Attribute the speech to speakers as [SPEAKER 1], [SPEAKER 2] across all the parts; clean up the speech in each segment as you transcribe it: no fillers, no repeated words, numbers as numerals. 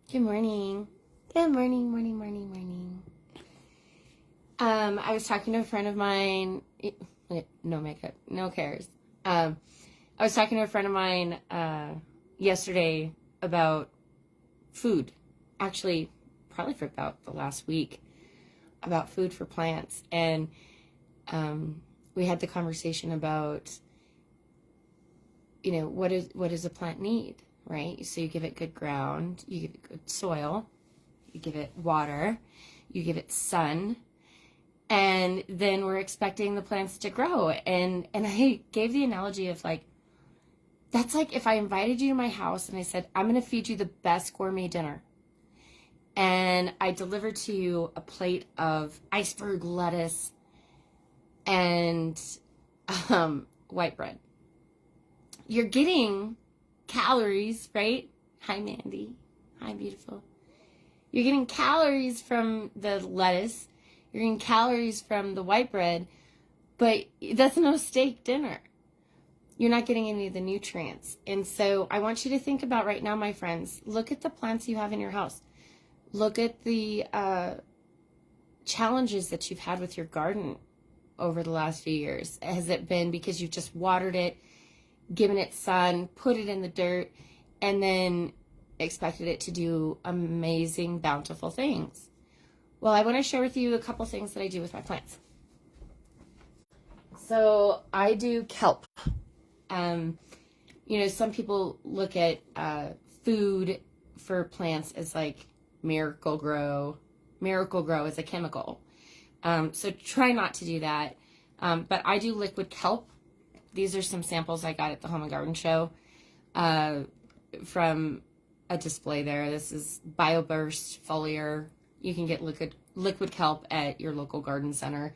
[SPEAKER 1] Good morning. Good morning, morning. I was talking to a friend of mine. No makeup, no cares. I was talking to a friend of mine yesterday about food. Actually, probably for about the last week, about food for plants. And we had the conversation about, what does a plant need, right? So you give it good ground, you give it good soil, you give it water, you give it sun, and then we're expecting the plants to grow. And I gave the analogy of that's like if I invited you to my house and I said, I'm going to feed you the best gourmet dinner. And I delivered to you a plate of iceberg lettuce and white bread. You're getting calories, right? Hi, Mandy. Hi, beautiful. You're getting calories from the lettuce. You're getting calories from the white bread, but that's no steak dinner. You're not getting any of the nutrients. And so I want you to think about right now, my friends, look at the plants you have in your house. Look at the challenges that you've had with your garden over the last few years. Has it been because you've just watered it, given it sun, put it in the dirt, and then expected it to do amazing, bountiful things? Well, I want to share with you a couple things that I do with my plants. So I do kelp. Some people look at food for plants as like Miracle-Gro. Miracle-Gro is a chemical. So try not to do that. But I do liquid kelp. These are some samples I got at the Home and Garden Show from a display there. This is BioBurst foliar. You can get liquid kelp at your local garden center.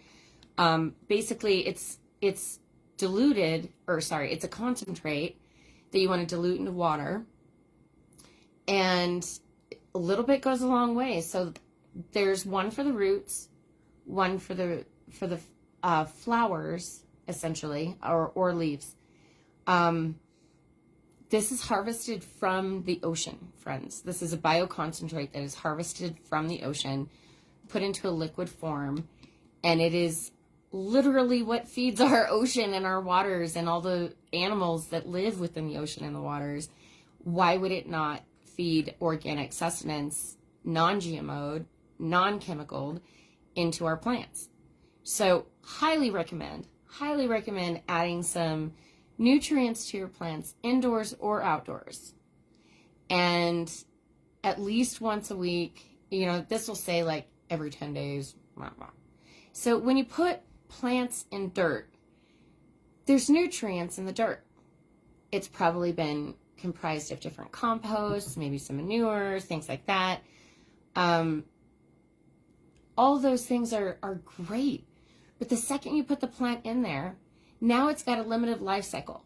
[SPEAKER 1] Basically, it's diluted, it's a concentrate that you want to dilute into water. And a little bit goes a long way. So there's one for the roots, one for the flowers, essentially, or leaves. This is harvested from the ocean, friends. This is a bioconcentrate that is harvested from the ocean, put into a liquid form, and it is literally what feeds our ocean and our waters and all the animals that live within the ocean and the waters. Why would it not feed organic sustenance, non-GMO'd, non-chemicaled, into our plants? So highly recommend adding some nutrients to your plants, indoors or outdoors. And at least once a week, this will say like every 10 days. So when you put plants in dirt, there's nutrients in the dirt. It's probably been comprised of different composts, maybe some manure, things like that. All those things are great. But the second you put the plant in there, now it's got a limited life cycle.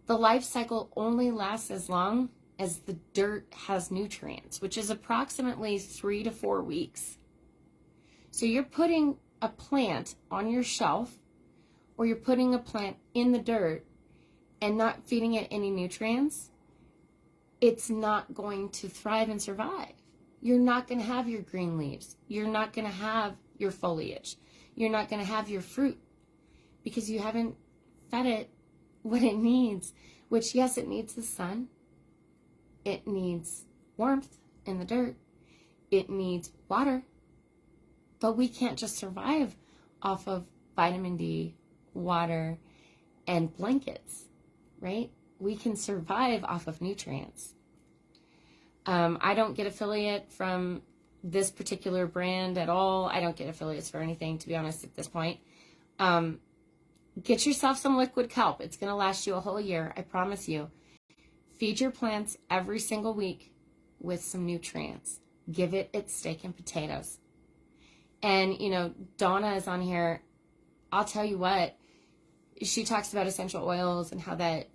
[SPEAKER 1] The life cycle only lasts as long as the dirt has nutrients, which is approximately 3 to 4 weeks. So you're putting a plant on your shelf, or you're putting a plant in the dirt and not feeding it any nutrients, it's not going to thrive and survive. You're not going to have your green leaves. You're not going to have your foliage. You're not going to have your fruit because you haven't fed it what it needs, which, yes, it needs the sun. It needs warmth in the dirt. It needs water. But we can't just survive off of vitamin D, water, and blankets, right? We can survive off of nutrients. I don't get affiliate from this particular brand at all. I don't get affiliates for anything, to be honest, at this point. Get yourself some liquid kelp. It's going to last you a whole year, I promise you. Feed your plants every single week with some nutrients. Give it its steak and potatoes. And, Donna is on here. I'll tell you what, she talks about essential oils and how that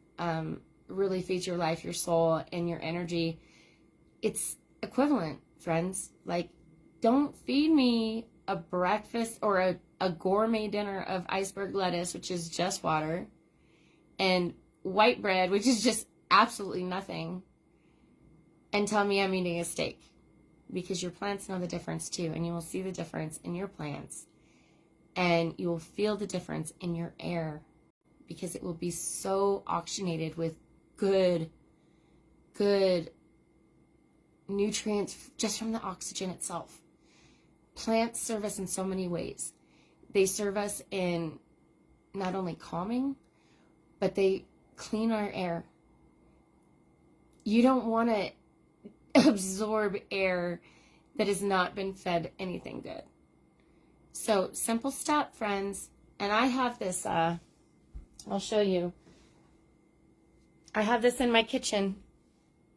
[SPEAKER 1] really feeds your life, your soul, and your energy. It's equivalent, friends. Like, don't feed me a breakfast or a gourmet dinner of iceberg lettuce, which is just water, and white bread, which is just absolutely nothing, and tell me I'm eating a steak, because your plants know the difference too, and you will see the difference in your plants, and you will feel the difference in your air, because it will be so oxygenated with good nutrients just from the oxygen itself. Plants serve us in so many ways. They serve us in not only calming, but they clean our air. You don't want to absorb air that has not been fed anything good. So simple step, friends. And I have this, I'll show you. I have this in my kitchen,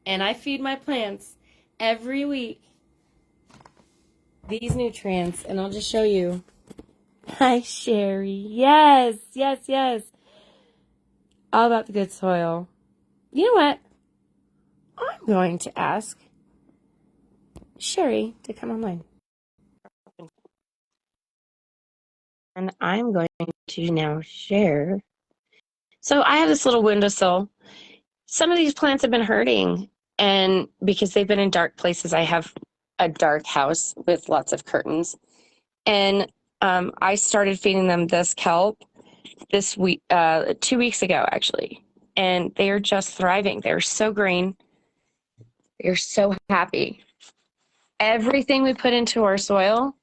[SPEAKER 1] and I feed my plants every week these nutrients, and I'll just show you. Hi, Sherry. Yes, yes, yes. All about the good soil. You know what? I'm going to ask Sherry to come online. And I'm going to now share. So I have this little windowsill. Some of these plants have been hurting, and because they've been in dark places, I have a dark house with lots of curtains. And I started feeding them this kelp this week, 2 weeks ago, actually. And they are just thriving. They're so green. They're so happy. Everything we put into our soil,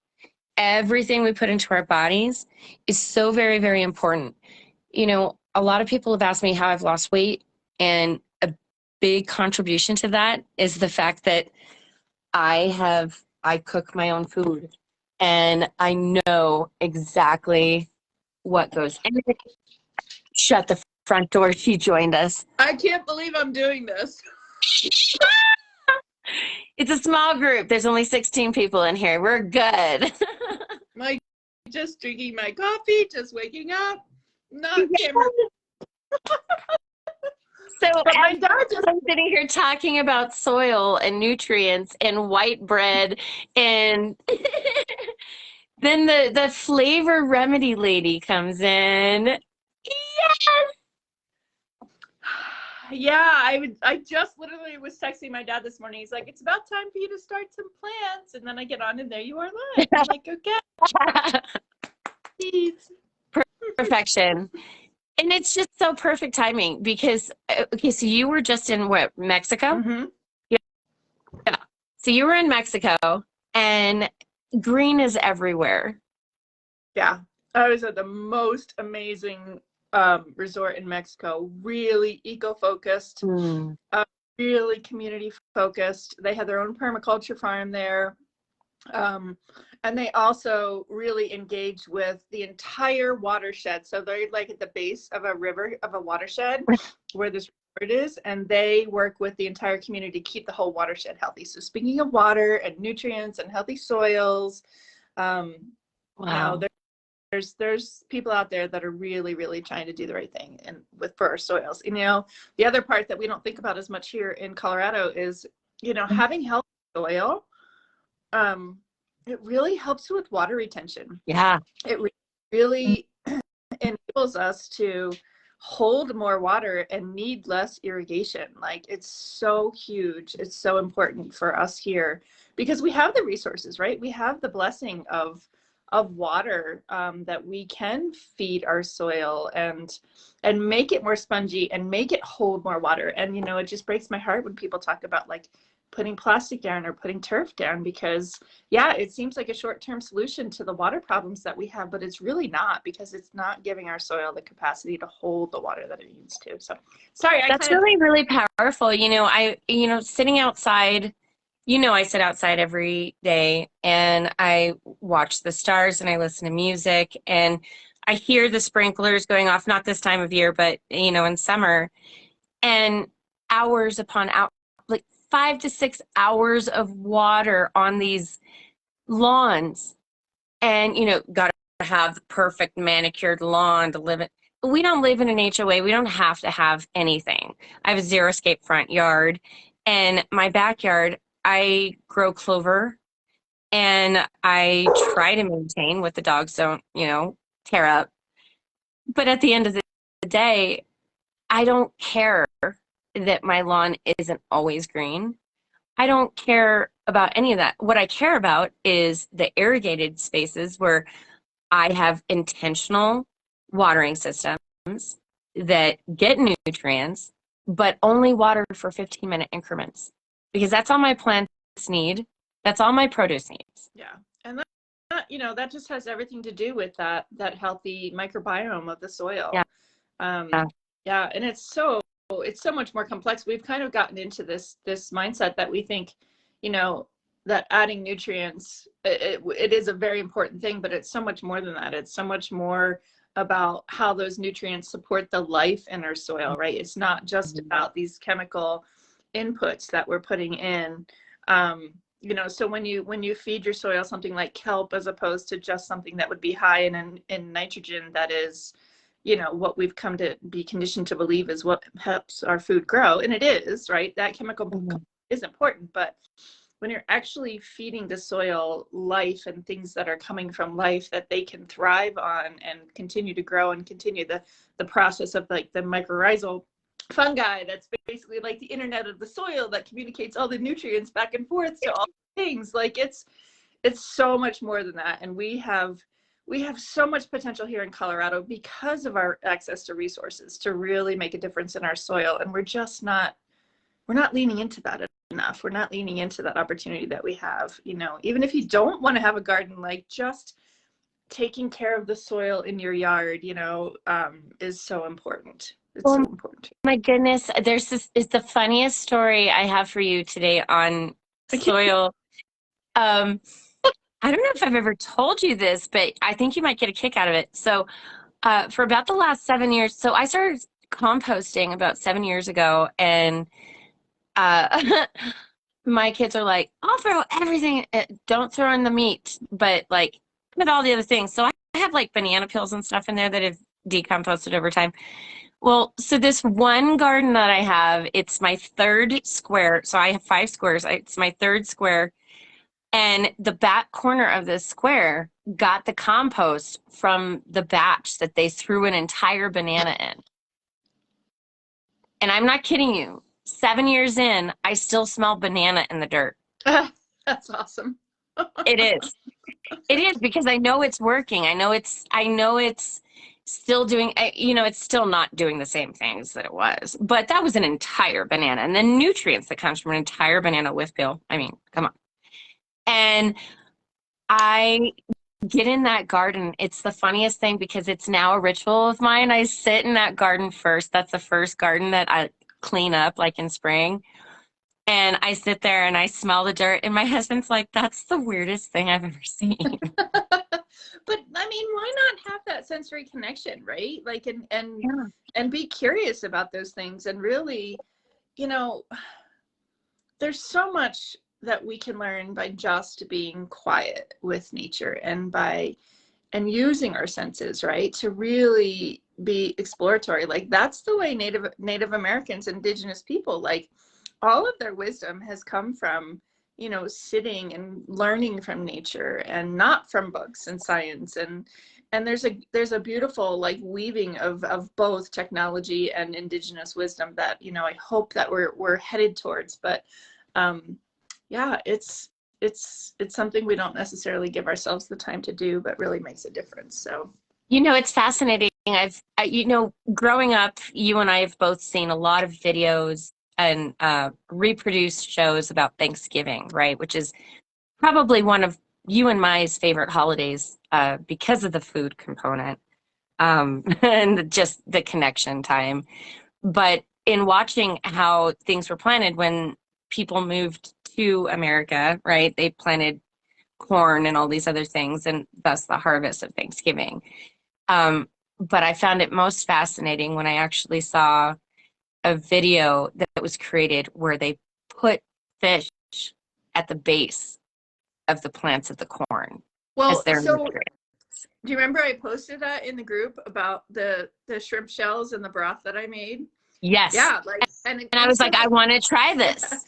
[SPEAKER 1] everything we put into our bodies is so very, very important. You know, a lot of people have asked me how I've lost weight, and a big contribution to that is the fact that I cook my own food, and I know exactly what goes in it. Shut the front door. She joined us.
[SPEAKER 2] I can't believe I'm doing this.
[SPEAKER 1] It's a small group. There's only 16 people in here. We're good.
[SPEAKER 2] Just drinking my coffee, just waking up, not camera.
[SPEAKER 1] So
[SPEAKER 2] but my dad just
[SPEAKER 1] I'm sitting here talking about soil and nutrients and white bread, and then the flavor remedy lady comes in. Yes.
[SPEAKER 2] Yeah, I just literally was texting my dad this morning. He's like, it's about time for you to start some plants. And then I get on and there you are live. I'm like, okay.
[SPEAKER 1] Perfection. And it's just so perfect timing because, okay, so you were just in what, Mexico?
[SPEAKER 2] Mm-hmm.
[SPEAKER 1] Yeah. So you were in Mexico, and green is everywhere.
[SPEAKER 2] Yeah. I was at the most amazing resort in Mexico, really eco-focused, really community-focused. They had their own permaculture farm there. And they also really engage with the entire watershed. So they're like at the base of a river, of a watershed where this resort is, and they work with the entire community to keep the whole watershed healthy. So speaking of water and nutrients and healthy soils, wow. You know, there's people out there that are really, really trying to do the right thing and for our soils. You know, the other part that we don't think about as much here in Colorado is, you know, having healthy soil. It really helps with water retention.
[SPEAKER 1] Yeah.
[SPEAKER 2] It really enables us to hold more water and need less irrigation. Like, it's so huge. It's so important for us here because we have the resources, right? We have the blessing of water that we can feed our soil and make it more spongy and make it hold more water. And, you know, it just breaks my heart when people talk about like putting plastic down or putting turf down, because yeah, it seems like a short-term solution to the water problems that we have, but it's really not, because it's not giving our soil the capacity to hold the water that it needs to. So sorry,
[SPEAKER 1] that's really powerful. You know, sitting outside, you know, I sit outside every day and I watch the stars and I listen to music and I hear the sprinklers going off, not this time of year, but you know, in summer, and hours upon hours, like 5 to 6 hours of water on these lawns. And, you know, got to have the perfect manicured lawn to live in. We don't live in an HOA. We don't have to have anything. I have a zero-scape front yard, and my backyard, I grow clover, and I try to maintain what the dogs don't, you know, tear up. But at the end of the day, I don't care that my lawn isn't always green.
[SPEAKER 3] I don't care about any of that. What I care about is the irrigated spaces where I have intentional watering systems that get nutrients, but only water for 15-minute increments, because that's all my plants need. That's all my produce needs.
[SPEAKER 2] Yeah. And that, you know, that just has everything to do with that healthy microbiome of the soil.
[SPEAKER 3] Yeah.
[SPEAKER 2] Yeah. And it's so much more complex. We've kind of gotten into this mindset that we think, you know, that adding nutrients, it is a very important thing, but it's so much more than that. It's so much more about how those nutrients support the life in our soil, right? It's not just about these chemical inputs that we're putting in. You know, so when you feed your soil something like kelp, as opposed to just something that would be high in nitrogen, that is, you know, what we've come to be conditioned to believe is what helps our food grow. And it is, right? That chemical is important, but when you're actually feeding the soil life and things that are coming from life that they can thrive on and continue to grow and continue the process of like the mycorrhizal fungi, that's basically like the internet of the soil that communicates all the nutrients back and forth to all things. Like it's so much more than that. And we have so much potential here in Colorado because of our access to resources to really make a difference in our soil. And we're not leaning into that enough. We're not leaning into that opportunity that we have. You know, even if you don't want to have a garden, like just taking care of the soil in your yard, you know, is so important. It's so important.
[SPEAKER 3] My goodness, it's the funniest story I have for you today on soil. I don't know if I've ever told you this, but I think you might get a kick out of it. So for about the last 7 years, so I started composting about 7 years ago, and my kids are like, I'll throw everything, don't throw in the meat, but like put all the other things. So I have like banana peels and stuff in there that have decomposted over time. Well, so this one garden that I have, it's my third square. So I have 5 squares. It's my third square. And the back corner of this square got the compost from the batch that they threw an entire banana in. And I'm not kidding you. 7 years in, I still smell banana in the dirt.
[SPEAKER 2] That's awesome.
[SPEAKER 3] It is. It is, because I know it's working. I know it's still doing, you know, it's still not doing the same things that it was. But that was an entire banana. And the nutrients that comes from an entire banana with peel. I mean, come on. And I get in that garden. It's the funniest thing because it's now a ritual of mine. I sit in that garden first. That's the first garden that I clean up, like in spring. And I sit there and I smell the dirt. And my husband's like, that's the weirdest thing I've ever seen.
[SPEAKER 2] But I mean, why not have that sensory connection, right? Like, and be curious about those things. And really, you know, there's so much that we can learn by just being quiet with nature and using our senses, right, to really be exploratory. Like that's the way Native Americans, indigenous people, like all of their wisdom has come from, you know, sitting and learning from nature and not from books and science. And there's a beautiful like weaving of both technology and indigenous wisdom that, you know, I hope that we're headed towards. But yeah, it's something we don't necessarily give ourselves the time to do, but really makes a difference. So,
[SPEAKER 3] you know, it's fascinating. You know, growing up, you and I have both seen a lot of videos and reproduced shows about Thanksgiving, right? Which is probably one of you and my favorite holidays because of the food component and just the connection time. But in watching how things were planted when people moved to America, right? They planted corn and all these other things, and thus the harvest of Thanksgiving. But I found it most fascinating when I actually saw a video that was created where they put fish at the base of the plants of the corn.
[SPEAKER 2] Well, so do you remember I posted that in the group about the shrimp shells and the broth that I made?
[SPEAKER 3] Yes.
[SPEAKER 2] Yeah, like and
[SPEAKER 3] I was like, I want to try this.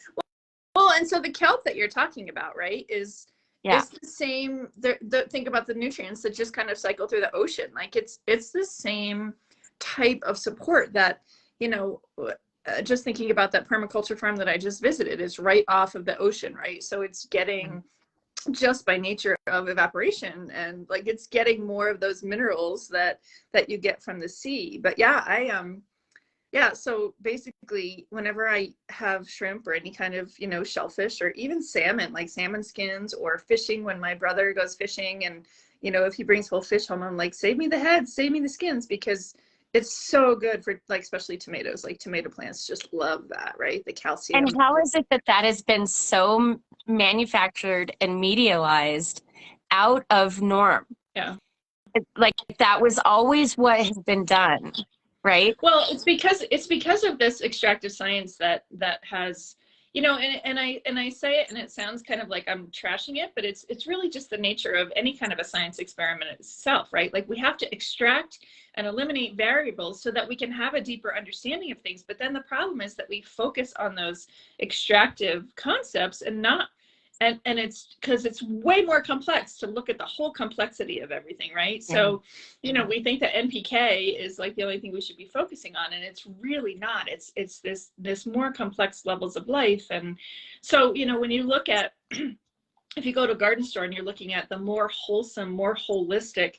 [SPEAKER 2] Well, and so the kelp that you're talking about, right, is the same. Think about the nutrients that just kind of cycle through the ocean. Like it's the same type of support that, you know, just thinking about that permaculture farm that I just visited is right off of the ocean, right? So it's getting, just by nature of evaporation, and like it's getting more of those minerals that you get from the sea. But yeah, yeah, so basically whenever I have shrimp or any kind of, shellfish or even salmon, like salmon skins, or fishing, when my brother goes fishing and, if he brings whole fish home, I'm like, save me the heads, save me the skins, because it's so good for, like, especially tomatoes. Like tomato plants just love that, right? The calcium.
[SPEAKER 3] And how is it that has been so manufactured and medialized out of norm?
[SPEAKER 2] Yeah.
[SPEAKER 3] Like that was always what has been done, right?
[SPEAKER 2] Well, it's because of this extractive science that has, and I say it and it sounds kind of like I'm trashing it, but it's really just the nature of any kind of a science experiment itself, right? Like we have to extract and eliminate variables so that we can have a deeper understanding of things. But then the problem is that we focus on those extractive concepts and not, and it's because it's way more complex to look at the whole complexity of everything, right? Yeah. So, we think that NPK is like the only thing we should be focusing on, and it's really not. It's this more complex levels of life. And so, when you look at, if you go to a garden store and you're looking at the more wholesome, more holistic,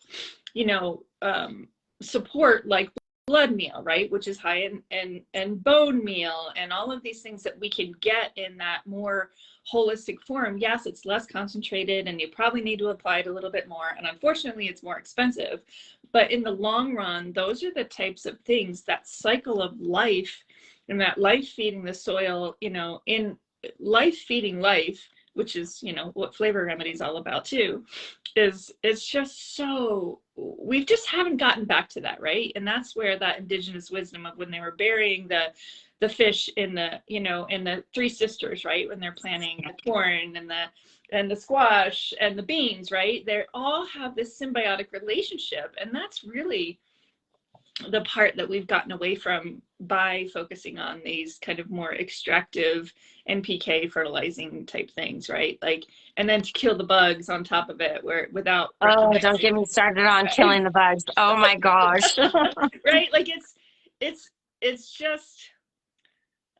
[SPEAKER 2] support, like blood meal, right, which is high in bone meal, and all of these things that we can get in that more holistic form. Yes, it's less concentrated and you probably need to apply it a little bit more, and unfortunately it's more expensive, but in the long run, those are the types of things, that cycle of life, and that life feeding the soil, in life feeding life, which is what Flavor Remedy is all about too, is just so, we just haven't gotten back to that, right? And that's where that indigenous wisdom of when they were burying the fish in the in the Three Sisters, right, when they're planting the corn and the squash and the beans, right, they all have this symbiotic relationship. And that's really the part that we've gotten away from by focusing on these kind of more extractive NPK fertilizing type things, right? Like, and then to kill the bugs on top of it, where without
[SPEAKER 3] don't get me started on killing the bugs. Oh my gosh.
[SPEAKER 2] Right? Like it's just,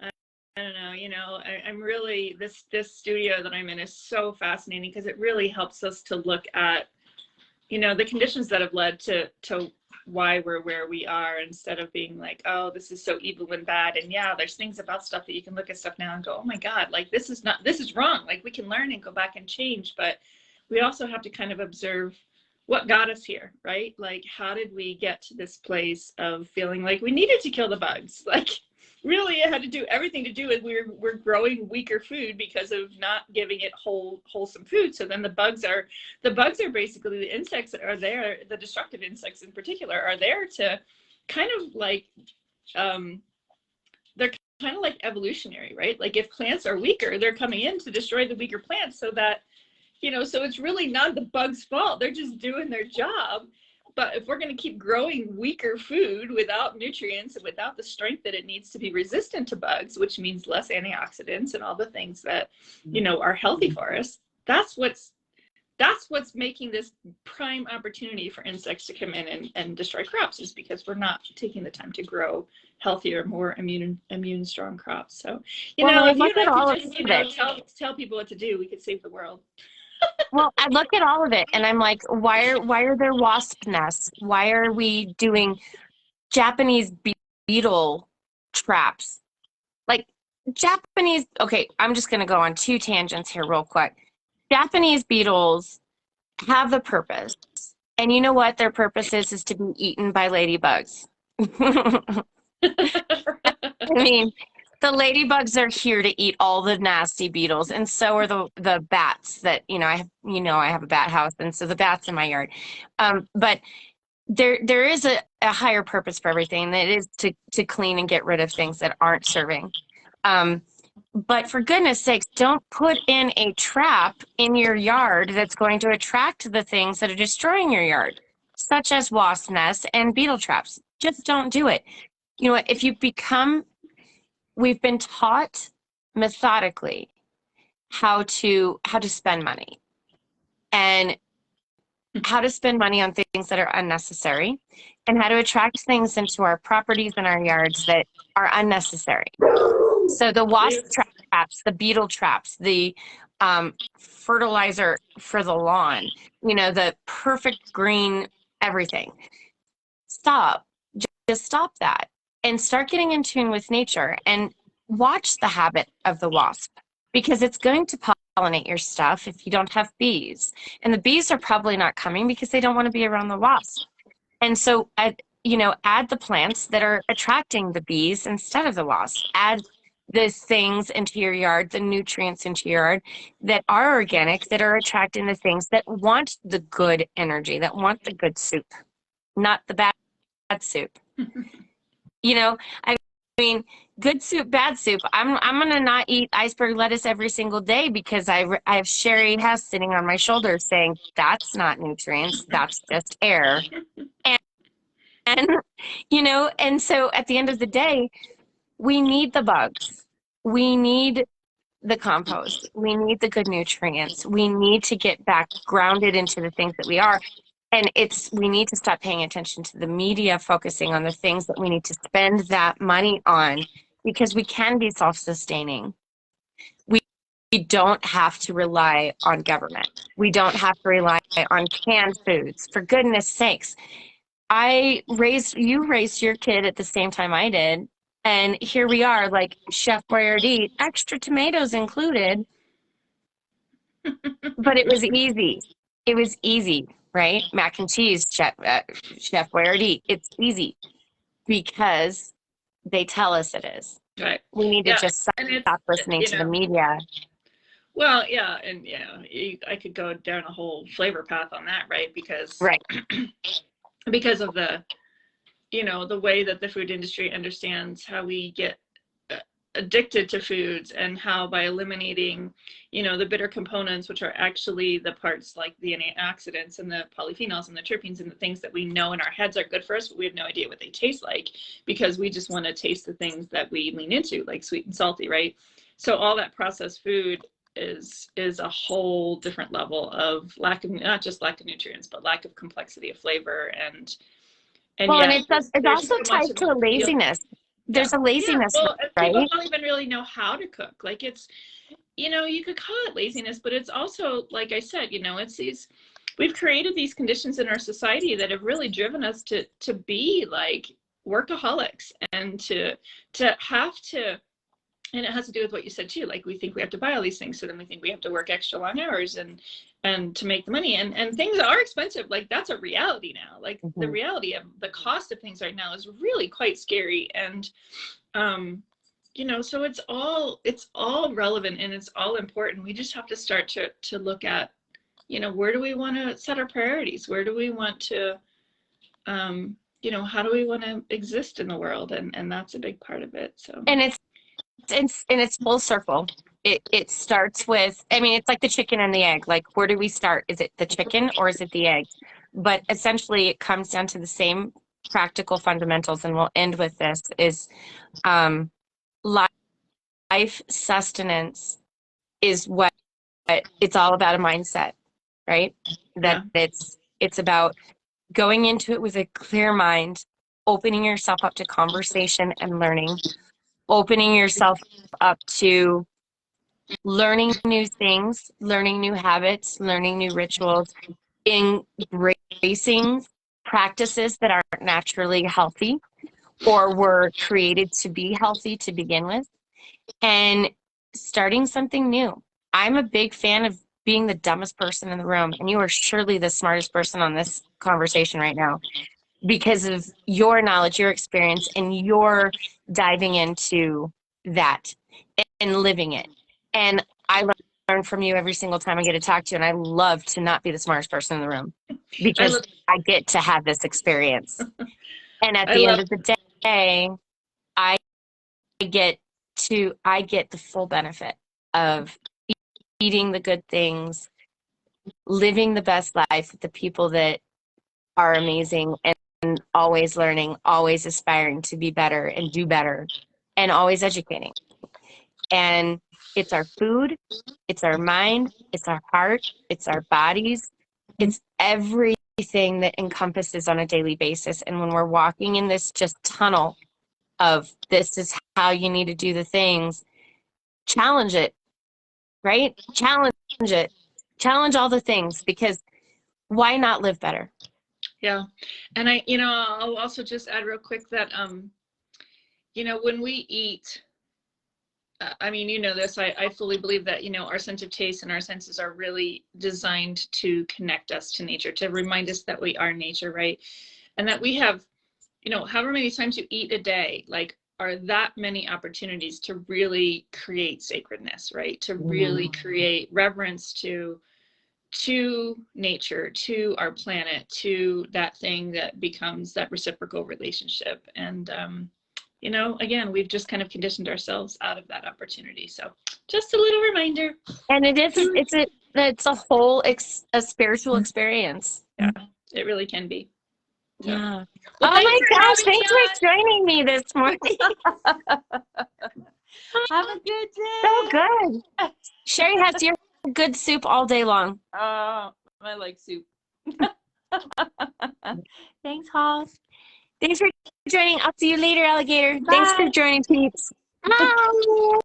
[SPEAKER 2] I don't know, I'm really, this studio that I'm in is so fascinating because it really helps us to look at, the conditions that have led to why we're where we are, instead of being like, oh, this is so evil and bad. And yeah, there's things about stuff that you can look at stuff now and go, oh my God, like this is wrong. Like we can learn and go back and change, but we also have to kind of observe what got us here, right? Like, how did we get to this place of feeling like we needed to kill the bugs? Like, really, it had to do everything to do with we're growing weaker food because of not giving it wholesome food. So then the bugs are basically, the insects are there, the destructive insects in particular are there to kind of like, they're kind of like evolutionary, right? Like if plants are weaker, they're coming in to destroy the weaker plants, so that, so it's really not the bugs' fault. They're just doing their job. But if we're going to keep growing weaker food without nutrients and without the strength that it needs to be resistant to bugs, which means less antioxidants and all the things that, are healthy for us, that's what's making this prime opportunity for insects to come in and destroy crops, is because we're not taking the time to grow healthier, more immune strong crops. So, if you and I could just, tell people what to do, we could save the world.
[SPEAKER 3] Well, I look at all of it and I'm like, why are there wasp nests? Why are we doing Japanese beetle traps? Like Japanese, okay, I'm just going to go on two tangents here real quick. Japanese beetles have a purpose. And you know what their purpose is to be eaten by ladybugs. I mean, the ladybugs are here to eat all the nasty beetles, and so are the bats that, I have a bat house, and so the bats in my yard. But there is a higher purpose for everything, and it is to clean and get rid of things that aren't serving. But for goodness sakes, don't put in a trap in your yard that's going to attract the things that are destroying your yard, such as wasp nests and beetle traps. Just don't do it. You know what? We've been taught methodically how to spend money. And how to spend money on things that are unnecessary, and how to attract things into our properties and our yards that are unnecessary. So the wasp traps, the beetle traps, the fertilizer for the lawn, you know, the perfect green everything. Stop. Just stop that and start getting in tune with nature and watch the habit of the wasp, because it's going to pollinate your stuff if you don't have bees. And the bees are probably not coming because they don't want to be around the wasp. And so, you know, add the plants that are attracting the bees instead of the wasps. Add the things into your yard, the nutrients into your yard that are organic, that are attracting the things that want the good energy, that want the good soup, not the bad soup. You know, I mean, good soup, bad soup. I'm gonna not eat iceberg lettuce every single day because I have Sherry Hess sitting on my shoulder saying that's not nutrients, that's just air. And you know, and so at the end of the day, we need the bugs. We need the compost. We need the good nutrients. We need to get back grounded into the things that we are. And we need to stop paying attention to the media focusing on the things that we need to spend that money on, because we can be self-sustaining. We don't have to rely on government. We don't have to rely on canned foods. For goodness sakes, you raised your kid at the same time I did. And here we are, like Chef Boyardee, extra tomatoes included. But it was easy. It was easy, right? Mac and cheese, Chef Boyardee. It's easy because they tell us it is.
[SPEAKER 2] Right.
[SPEAKER 3] We need to just stop listening to the media.
[SPEAKER 2] Well, yeah, and I could go down a whole flavor path on that, right? Because because of the, you know, the way that the food industry understands how we get addicted to foods, and how by eliminating, you know, the bitter components, which are actually the parts like the antioxidants and the polyphenols and the terpenes and the things that we know in our heads are good for us, but we have no idea what they taste like, because we just want to taste the things that we lean into, like sweet and salty, right? So all that processed food is a whole different level of not just lack of nutrients, but lack of complexity of flavor. And
[SPEAKER 3] well, and it also ties to a laziness. There's a laziness,
[SPEAKER 2] well,
[SPEAKER 3] right?
[SPEAKER 2] People don't even really know how to cook. Like, it's, you know, you could call it laziness, but it's also, like I said, you know, it's we've created these conditions in our society that have really driven us to be like workaholics, and to have to, and it has to do with what you said too. Like, we think we have to buy all these things, so then we think we have to work extra long hours and to make the money, and things are expensive. Like, that's a reality now. Like, the reality of the cost of things right now is really quite scary. And you know, so it's all relevant, and it's all important. We just have to start to look at, you know, where do we want to set our priorities? Where do we want to you know, how do we want to exist in the world? And that's a big part of it. So,
[SPEAKER 3] and it's full circle. It starts with, I mean, it's like the chicken and the egg. Like, where do we start? Is it the chicken or is it the egg? But essentially it comes down to the same practical fundamentals. And we'll end with this is life sustenance is what it's all about, a mindset, right? That it's about going into it with a clear mind, opening yourself up to conversation and learning, opening yourself up to learning new things, learning new habits, learning new rituals, embracing practices that aren't naturally healthy or were created to be healthy to begin with, and starting something new. I'm a big fan of being the dumbest person in the room, and you are surely the smartest person on this conversation right now because of your knowledge, your experience, and your diving into that and living it. And I learn from you every single time I get to talk to you, and I love to not be the smartest person in the room because I get to have this experience. And at the end of the day, I get the full benefit of eating the good things, living the best life with the people that are amazing, and always learning, always aspiring to be better and do better, and always educating. And it's our food, it's our mind, it's our heart, it's our bodies, It's everything that encompasses on a daily basis. And when we're walking in this just tunnel of this is how you need to do the things, challenge it, right? Challenge it. Challenge all the things, because why not live better?
[SPEAKER 2] Yeah. And I'll also just add real quick that, when we eat, I mean, this, I fully believe that, our sense of taste and our senses are really designed to connect us to nature, to remind us that we are nature, right? And that we have, however many times you eat a day, like, are that many opportunities to really create sacredness, right? To really create reverence to nature, to our planet, to that thing that becomes that reciprocal relationship. And, again, we've just kind of conditioned ourselves out of that opportunity. So just a little reminder.
[SPEAKER 3] And it's a whole a spiritual experience.
[SPEAKER 2] Yeah, it really can be. So.
[SPEAKER 3] Yeah.
[SPEAKER 2] Well,
[SPEAKER 3] oh my gosh, thanks
[SPEAKER 2] me
[SPEAKER 3] for joining me this morning.
[SPEAKER 2] Have a good day.
[SPEAKER 3] So good. Sherry Hess, you're good soup all day long.
[SPEAKER 2] I like soup.
[SPEAKER 3] Thanks, Hall. Thanks for joining. I'll see you later, alligator.
[SPEAKER 2] Bye.
[SPEAKER 3] Thanks for joining, peeps. Bye.